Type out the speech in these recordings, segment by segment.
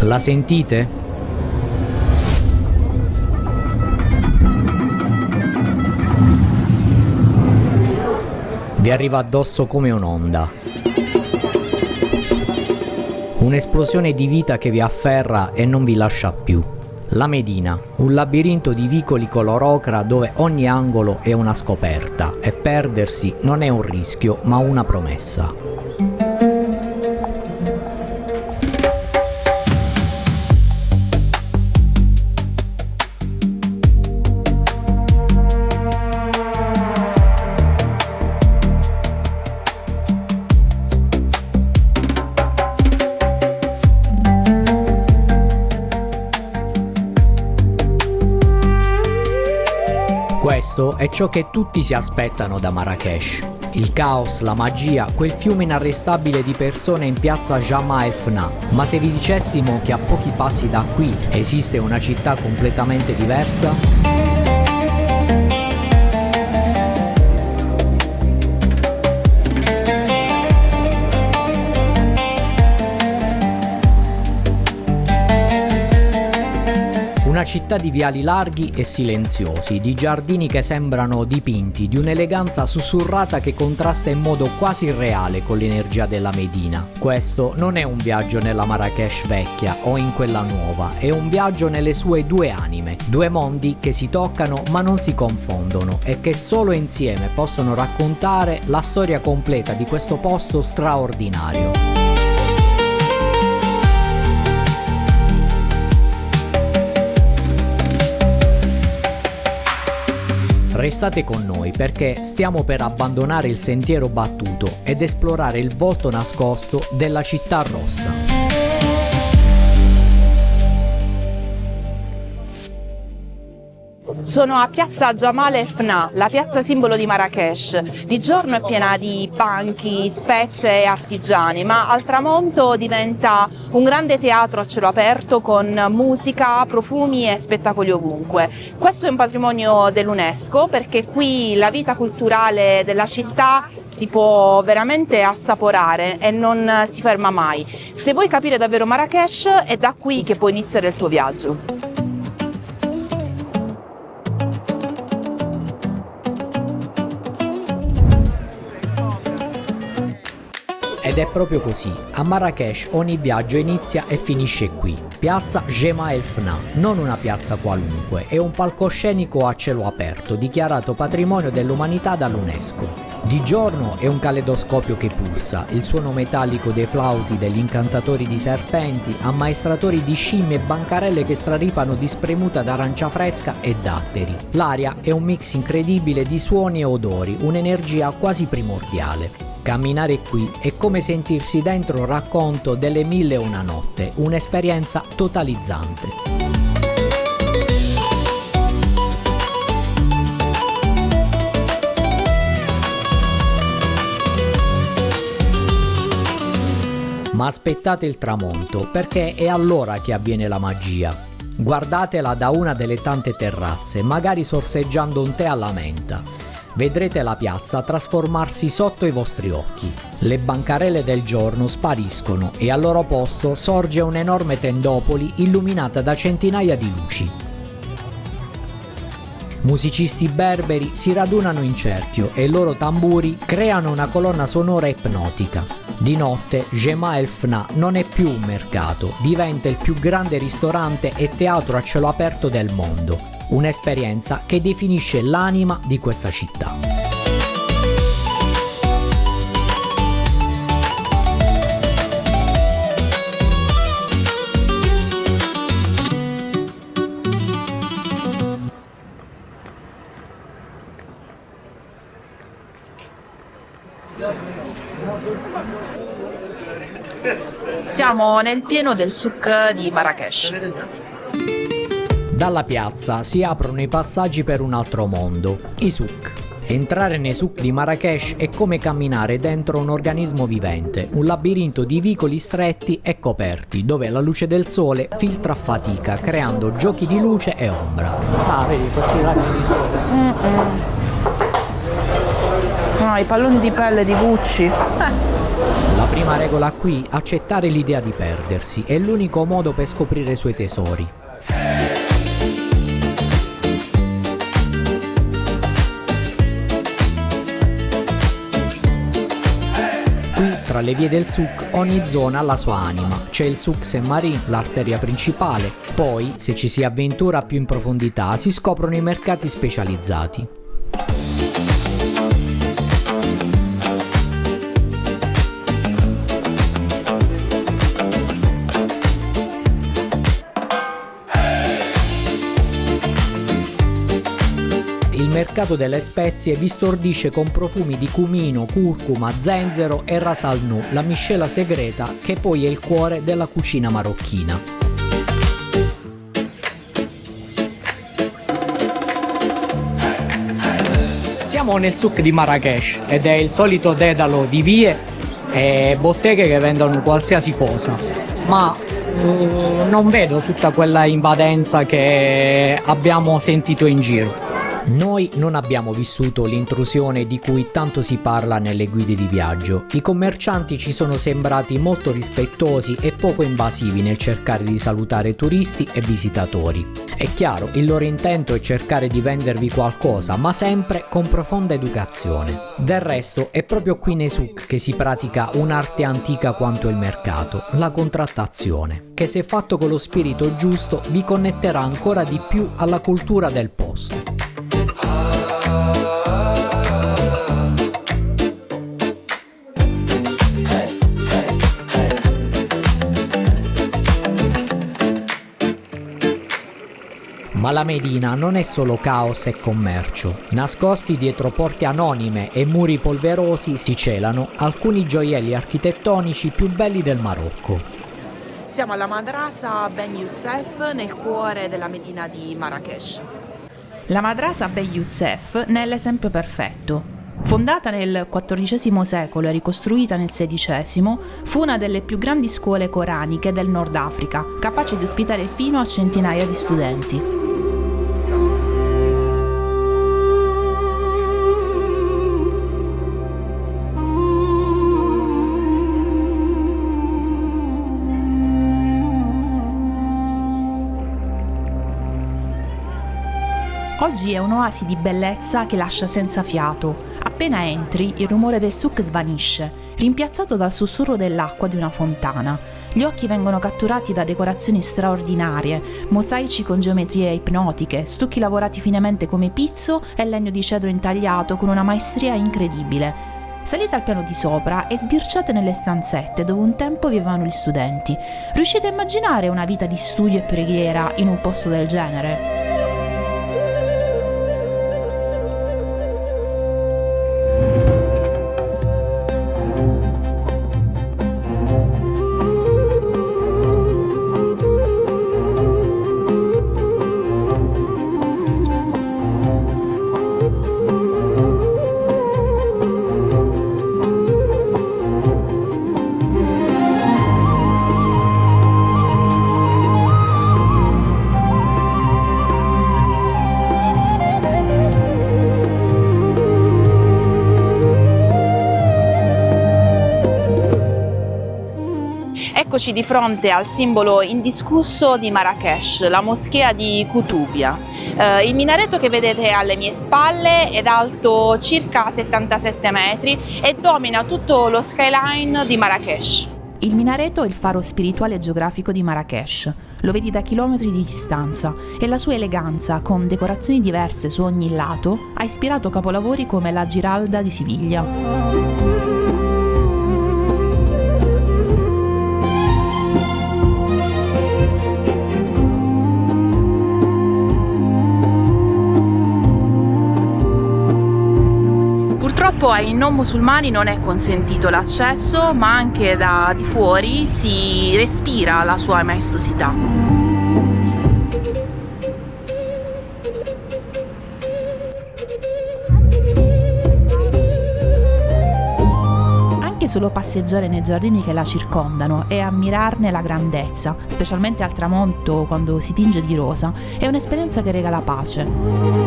La sentite? Vi arriva addosso come un'onda. Un'esplosione di vita che vi afferra e non vi lascia più. La Medina, un labirinto di vicoli color ocra dove ogni angolo è una scoperta e perdersi non è un rischio ma una promessa. Questo è ciò che tutti si aspettano da Marrakech. Il caos, la magia, quel fiume inarrestabile di persone in piazza Jemaa el-Fna. Ma se vi dicessimo che a pochi passi da qui esiste una città completamente diversa? Una città di viali larghi e silenziosi, di giardini che sembrano dipinti, di un'eleganza sussurrata che contrasta in modo quasi irreale con l'energia della Medina. Questo non è un viaggio nella Marrakech vecchia o in quella nuova, è un viaggio nelle sue due anime, due mondi che si toccano ma non si confondono e che solo insieme possono raccontare la storia completa di questo posto straordinario. Restate con noi perché stiamo per abbandonare il sentiero battuto ed esplorare il volto nascosto della città rossa. Sono a piazza Jemaa el-Fna, la piazza simbolo di Marrakech. Di giorno è piena di banchi, spezie e artigiani, ma al tramonto diventa un grande teatro a cielo aperto con musica, profumi e spettacoli ovunque. Questo è un patrimonio dell'UNESCO perché qui la vita culturale della città si può veramente assaporare e non si ferma mai. Se vuoi capire davvero Marrakech è da qui che può iniziare il tuo viaggio. Ed è proprio così, a Marrakech ogni viaggio inizia e finisce qui. Piazza Jemaa el-Fna, non una piazza qualunque, è un palcoscenico a cielo aperto, dichiarato patrimonio dell'umanità dall'UNESCO. Di giorno è un caleidoscopio che pulsa, il suono metallico dei flauti, degli incantatori di serpenti, ammaestratori di scimmie e bancarelle che straripano di spremuta d'arancia fresca e datteri. L'aria è un mix incredibile di suoni e odori, un'energia quasi primordiale. Camminare qui è come sentirsi dentro un racconto delle 1001 notte, un'esperienza totalizzante. Ma aspettate il tramonto, perché è allora che avviene la magia. Guardatela da una delle tante terrazze, magari sorseggiando un tè alla menta. Vedrete la piazza trasformarsi sotto i vostri occhi. Le bancarelle del giorno spariscono e al loro posto sorge un'enorme tendopoli illuminata da centinaia di luci. Musicisti berberi si radunano in cerchio e i loro tamburi creano una colonna sonora ipnotica. Di notte Jemaa el-Fna non è più un mercato, diventa il più grande ristorante e teatro a cielo aperto del mondo. Un'esperienza che definisce l'anima di questa città. Siamo nel pieno del souk di Marrakech. Dalla piazza si aprono i passaggi per un altro mondo, i souk. Entrare nei souk di Marrakech è come camminare dentro un organismo vivente, un labirinto di vicoli stretti e coperti, dove la luce del sole filtra a fatica, creando giochi di luce e ombra. Ah, vedi, questi raggi di sole. No, i palloni di pelle di Gucci. La prima regola qui, accettare l'idea di perdersi, è l'unico modo per scoprire i suoi tesori. Qui, tra le vie del souk, ogni zona ha la sua anima. C'è il souk Saint-Marin, l'arteria principale. Poi, se ci si avventura più in profondità, si scoprono i mercati specializzati. Il mercato delle spezie vi stordisce con profumi di cumino, curcuma, zenzero e ras al nu, la miscela segreta che poi è il cuore della cucina marocchina. Siamo nel souk di Marrakech ed è il solito dedalo di vie e botteghe che vendono qualsiasi cosa, ma non vedo tutta quella invadenza che abbiamo sentito in giro. Noi non abbiamo vissuto l'intrusione di cui tanto si parla nelle guide di viaggio. I commercianti ci sono sembrati molto rispettosi e poco invasivi nel cercare di salutare turisti e visitatori. È chiaro, il loro intento è cercare di vendervi qualcosa, ma sempre con profonda educazione. Del resto, è proprio qui nei souk che si pratica un'arte antica quanto il mercato, la contrattazione, che se fatto con lo spirito giusto vi connetterà ancora di più alla cultura del posto. Ma la Medina non è solo caos e commercio. Nascosti dietro porte anonime e muri polverosi si celano alcuni gioielli architettonici più belli del Marocco. Siamo alla Madrasa Ben Youssef, nel cuore della Medina di Marrakech. La Madrasa Ben Youssef ne è l'esempio perfetto. Fondata nel XIV secolo e ricostruita nel XVI, fu una delle più grandi scuole coraniche del Nord Africa, capace di ospitare fino a centinaia di studenti. Oggi è un'oasi di bellezza che lascia senza fiato. Appena entri, il rumore del souk svanisce, rimpiazzato dal sussurro dell'acqua di una fontana. Gli occhi vengono catturati da decorazioni straordinarie, mosaici con geometrie ipnotiche, stucchi lavorati finemente come pizzo e legno di cedro intagliato con una maestria incredibile. Salite al piano di sopra e sbirciate nelle stanzette dove un tempo vivevano gli studenti. Riuscite a immaginare una vita di studio e preghiera in un posto del genere? Eccoci di fronte al simbolo indiscusso di Marrakech, la moschea di Koutoubia. Il minareto che vedete alle mie spalle è alto circa 77 metri e domina tutto lo skyline di Marrakech. Il minareto è il faro spirituale e geografico di Marrakech. Lo vedi da chilometri di distanza e la sua eleganza, con decorazioni diverse su ogni lato, ha ispirato capolavori come la Giralda di Siviglia. Purtroppo ai non musulmani non è consentito l'accesso, ma anche da di fuori si respira la sua maestosità. Anche solo passeggiare nei giardini che la circondano e ammirarne la grandezza, specialmente al tramonto quando si tinge di rosa, è un'esperienza che regala pace.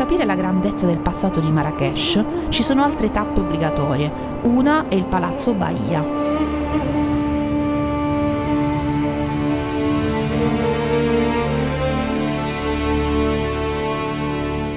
capire la grandezza del passato di Marrakech ci sono altre tappe obbligatorie. Una è il Palazzo Bahia.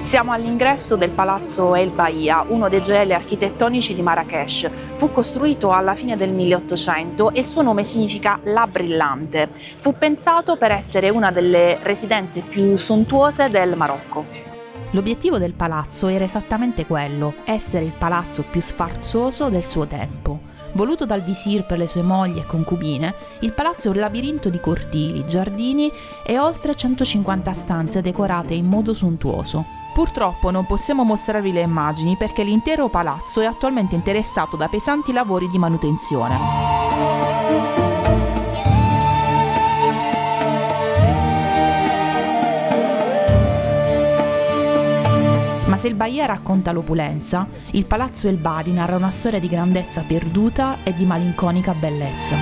Siamo all'ingresso del Palazzo El Bahia, uno dei gioielli architettonici di Marrakech. Fu costruito alla fine del 1800 e il suo nome significa la brillante. Fu pensato per essere una delle residenze più sontuose del Marocco. L'obiettivo del palazzo era esattamente quello, essere il palazzo più sfarzoso del suo tempo. Voluto dal visir per le sue mogli e concubine, il palazzo è un labirinto di cortili, giardini e oltre 150 stanze decorate in modo sontuoso. Purtroppo non possiamo mostrarvi le immagini perché l'intero palazzo è attualmente interessato da pesanti lavori di manutenzione. Ma se il Bahia racconta l'opulenza, il Palazzo El Badi narra una storia di grandezza perduta e di malinconica bellezza.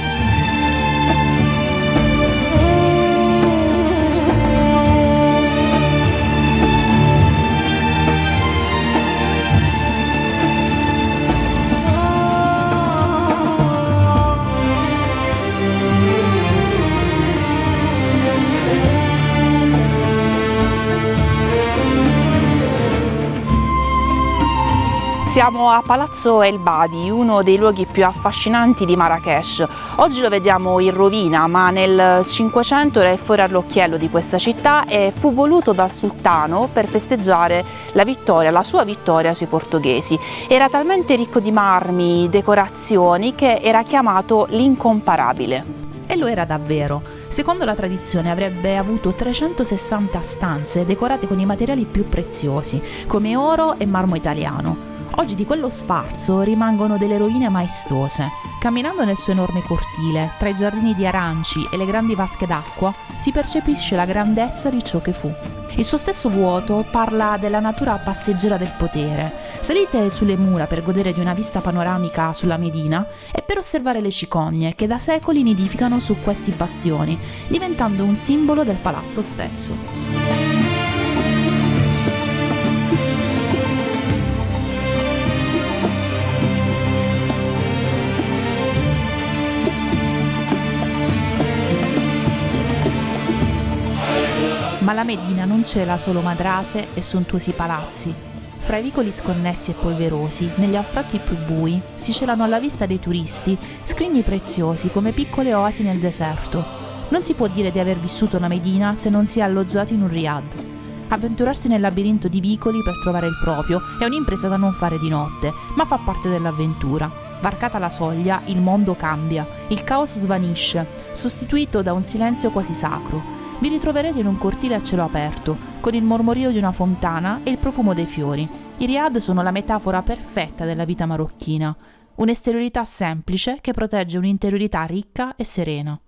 Siamo a Palazzo El Badi, uno dei luoghi più affascinanti di Marrakech. Oggi lo vediamo in rovina, ma nel 500 era il fiore all'occhiello di questa città e fu voluto dal sultano per festeggiare la sua vittoria sui portoghesi. Era talmente ricco di marmi, decorazioni, che era chiamato l'incomparabile. E lo era davvero. Secondo la tradizione avrebbe avuto 360 stanze decorate con i materiali più preziosi, come oro e marmo italiano. Oggi di quello sfarzo rimangono delle rovine maestose. Camminando nel suo enorme cortile, tra i giardini di aranci e le grandi vasche d'acqua, si percepisce la grandezza di ciò che fu. Il suo stesso vuoto parla della natura passeggera del potere. Salite sulle mura per godere di una vista panoramica sulla Medina e per osservare le cicogne che da secoli nidificano su questi bastioni, diventando un simbolo del palazzo stesso. Ma la Medina non cela solo madrase e sontuosi palazzi. Fra i vicoli sconnessi e polverosi, negli anfratti più bui, si celano alla vista dei turisti scrigni preziosi come piccole oasi nel deserto. Non si può dire di aver vissuto una Medina se non si è alloggiati in un riad. Avventurarsi nel labirinto di vicoli per trovare il proprio è un'impresa da non fare di notte, ma fa parte dell'avventura. Varcata la soglia, il mondo cambia, il caos svanisce, sostituito da un silenzio quasi sacro. Vi ritroverete in un cortile a cielo aperto, con il mormorio di una fontana e il profumo dei fiori. I riad sono la metafora perfetta della vita marocchina, un'esteriorità semplice che protegge un'interiorità ricca e serena.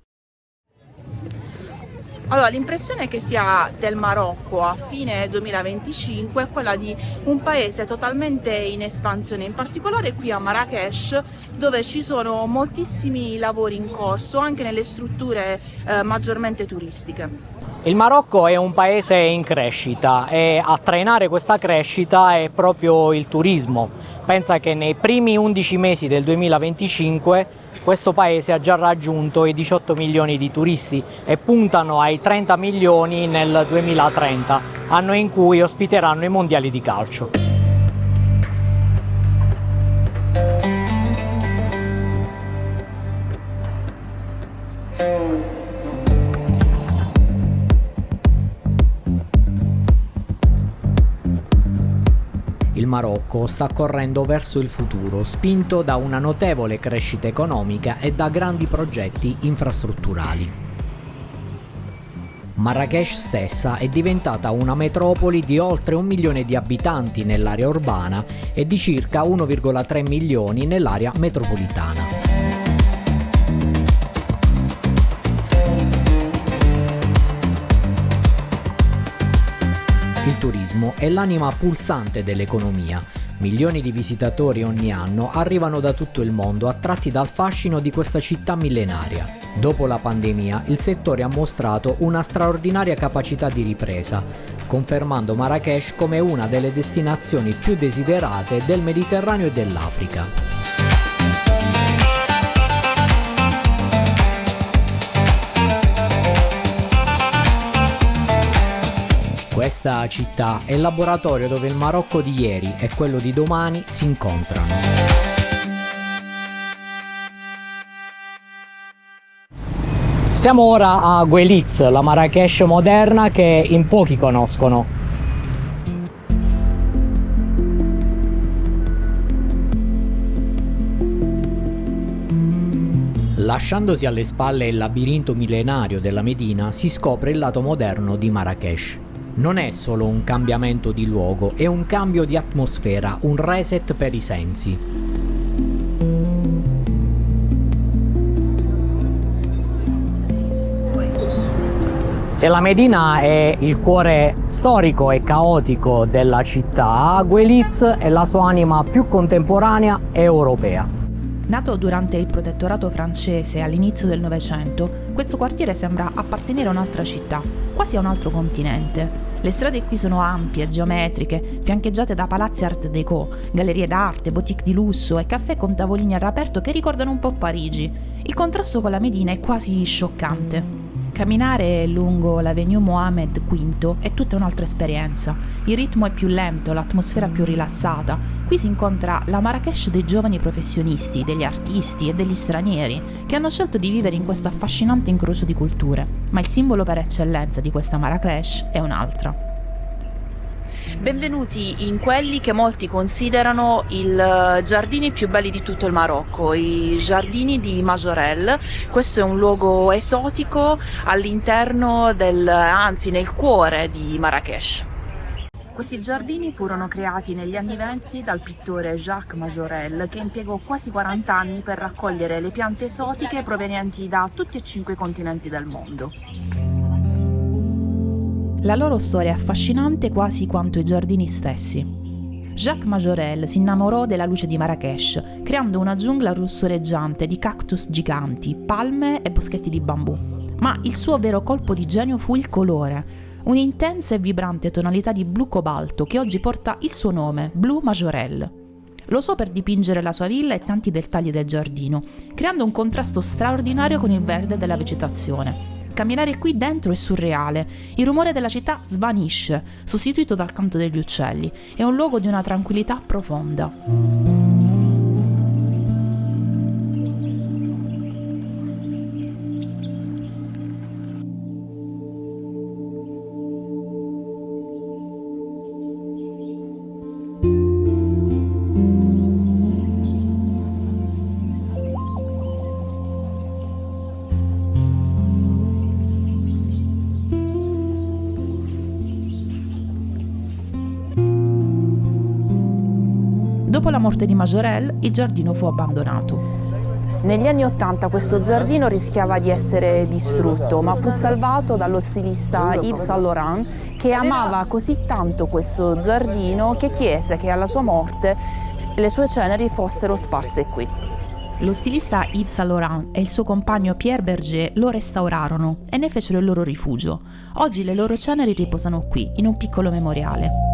Allora, l'impressione che si ha del Marocco a fine 2025 è quella di un paese totalmente in espansione, in particolare qui a Marrakech, dove ci sono moltissimi lavori in corso anche nelle strutture maggiormente turistiche. Il Marocco è un paese in crescita e a trainare questa crescita è proprio il turismo. Pensa che nei primi 11 mesi del 2025 questo paese ha già raggiunto i 18 milioni di turisti e puntano ai 30 milioni nel 2030, anno in cui ospiteranno i mondiali di calcio. Il Marocco sta correndo verso il futuro, spinto da una notevole crescita economica e da grandi progetti infrastrutturali. Marrakech stessa è diventata una metropoli di oltre 1 milione di abitanti nell'area urbana e di circa 1,3 milioni nell'area metropolitana. Il turismo è l'anima pulsante dell'economia. Milioni di visitatori ogni anno arrivano da tutto il mondo attratti dal fascino di questa città millenaria. Dopo la pandemia, il settore ha mostrato una straordinaria capacità di ripresa, confermando Marrakech come una delle destinazioni più desiderate del Mediterraneo e dell'Africa. Questa città è il laboratorio dove il Marocco di ieri e quello di domani si incontrano. Siamo ora a Gueliz, la Marrakech moderna che in pochi conoscono. Lasciandosi alle spalle il labirinto millenario della Medina, si scopre il lato moderno di Marrakech. Non è solo un cambiamento di luogo, è un cambio di atmosfera, un reset per i sensi. Se la Medina è il cuore storico e caotico della città, Gueliz è la sua anima più contemporanea e europea. Nato durante il protettorato francese all'inizio del Novecento, questo quartiere sembra appartenere a un'altra città, quasi a un altro continente. Le strade qui sono ampie, geometriche, fiancheggiate da palazzi art déco, gallerie d'arte, boutique di lusso e caffè con tavolini all'aperto che ricordano un po' Parigi. Il contrasto con la Medina è quasi scioccante. Camminare lungo l'Avenue Mohammed V è tutta un'altra esperienza. Il ritmo è più lento, l'atmosfera più rilassata. Qui si incontra la Marrakech dei giovani professionisti, degli artisti e degli stranieri che hanno scelto di vivere in questo affascinante incrocio di culture. Ma il simbolo per eccellenza di questa Marrakech è un'altra. Benvenuti in quelli che molti considerano i giardini più belli di tutto il Marocco, i giardini di Majorelle. Questo è un luogo esotico all'interno anzi nel cuore di Marrakech. Questi giardini furono creati negli anni '20 dal pittore Jacques Majorelle, che impiegò quasi 40 anni per raccogliere le piante esotiche provenienti da tutti e 5 i continenti del mondo. La loro storia è affascinante quasi quanto i giardini stessi. Jacques Majorelle si innamorò della luce di Marrakech, creando una giungla russoreggiante di cactus giganti, palme e boschetti di bambù. Ma il suo vero colpo di genio fu il colore, un'intensa e vibrante tonalità di blu cobalto che oggi porta il suo nome, Blue Majorelle. Lo usò per dipingere la sua villa e tanti dettagli del giardino, creando un contrasto straordinario con il verde della vegetazione. Camminare qui dentro è surreale, il rumore della città svanisce, sostituito dal canto degli uccelli, è un luogo di una tranquillità profonda. Dopo la morte di Majorelle, il giardino fu abbandonato. Negli anni '80 questo giardino rischiava di essere distrutto, ma fu salvato dallo stilista Yves Saint Laurent, che amava così tanto questo giardino che chiese che alla sua morte le sue ceneri fossero sparse qui. Lo stilista Yves Saint Laurent e il suo compagno Pierre Berger lo restaurarono e ne fecero il loro rifugio. Oggi le loro ceneri riposano qui, in un piccolo memoriale.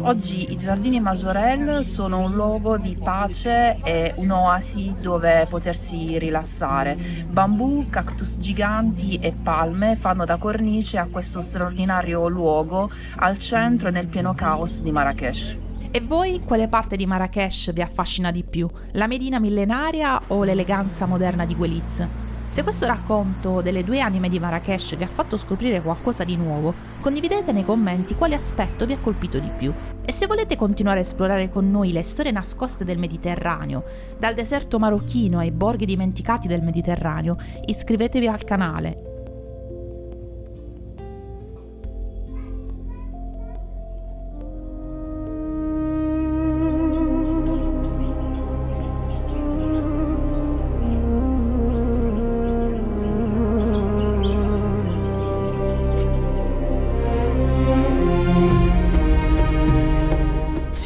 Oggi i giardini Majorelle sono un luogo di pace e un'oasi dove potersi rilassare. Bambù, cactus giganti e palme fanno da cornice a questo straordinario luogo al centro e nel pieno caos di Marrakech. E voi, quale parte di Marrakech vi affascina di più? La Medina millenaria o l'eleganza moderna di Gueliz? Se questo racconto delle due anime di Marrakech vi ha fatto scoprire qualcosa di nuovo, condividete nei commenti quale aspetto vi ha colpito di più. E se volete continuare a esplorare con noi le storie nascoste del Mediterraneo, dal deserto marocchino ai borghi dimenticati del Mediterraneo, iscrivetevi al canale.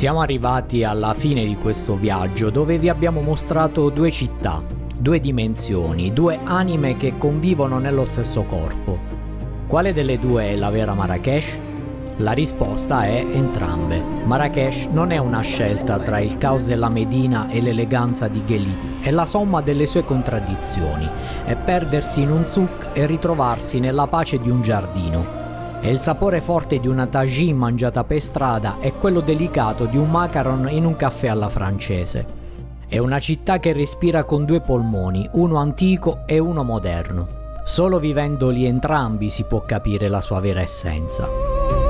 Siamo arrivati alla fine di questo viaggio dove vi abbiamo mostrato due città, due dimensioni, due anime che convivono nello stesso corpo. Quale delle due è la vera Marrakech? La risposta è entrambe. Marrakech non è una scelta tra il caos della Medina e l'eleganza di Gheliz, è la somma delle sue contraddizioni, è perdersi in un souk e ritrovarsi nella pace di un giardino. È il sapore forte di una tagine mangiata per strada e quello delicato di un macaron in un caffè alla francese. È una città che respira con due polmoni, uno antico e uno moderno. Solo vivendoli entrambi si può capire la sua vera essenza.